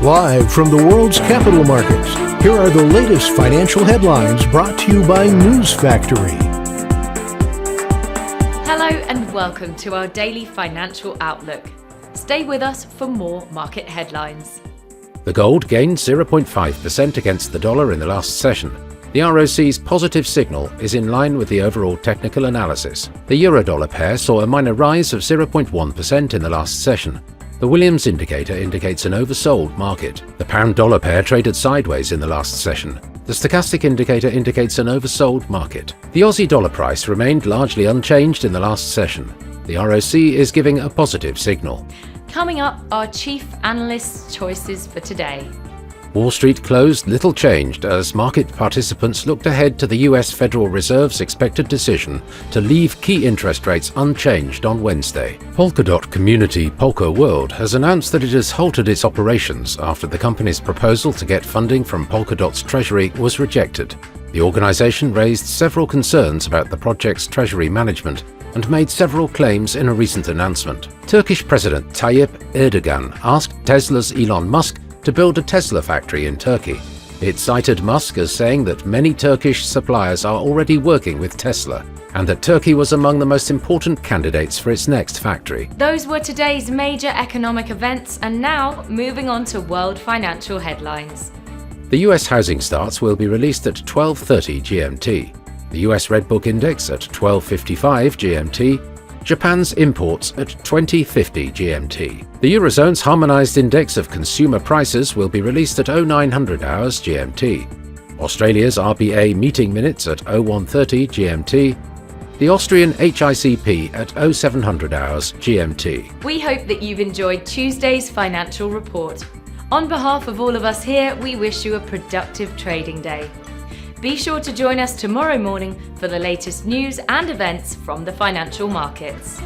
Live from the world's capital markets, here are the latest financial headlines brought to you by News Factory. Hello and welcome to our daily financial outlook. Stay with us for more market headlines. The gold gained 0.5% against the dollar in the last session. The ROC's positive signal is in line with the overall technical analysis. The euro-dollar pair saw a minor rise of 0.1% in the last session. The Williams indicator indicates an oversold market. The pound-dollar pair traded sideways in the last session. The stochastic indicator indicates an oversold market. The Aussie dollar price remained largely unchanged in the last session. The ROC is giving a positive signal. Coming up, our chief analyst's choices for today. Wall Street closed little changed as market participants looked ahead to the US Federal Reserve's expected decision to leave key interest rates unchanged on Wednesday. Polkadot community Polka World has announced that it has halted its operations after the company's proposal to get funding from Polkadot's treasury was rejected. The organization raised several concerns about the project's treasury management and made several claims in a recent announcement. Turkish President Tayyip Erdogan asked Tesla's Elon Musk to build a Tesla factory in Turkey. It cited Musk as saying that many Turkish suppliers are already working with Tesla and that Turkey was among the most important candidates for its next factory. Those were today's major economic events, and now moving on to world financial headlines. The US housing starts will be released at 12:30 GMT. The US Red Book Index at 12:55 GMT. Japan's imports at 20:50 GMT. The Eurozone's Harmonised Index of Consumer Prices will be released at 0900 hours GMT. Australia's RBA meeting minutes at 0130 GMT. The Austrian HICP at 0700 hours GMT. We hope that you've enjoyed Tuesday's financial report. On behalf of all of us here, we wish you a productive trading day. Be sure to join us tomorrow morning for the latest news and events from the financial markets.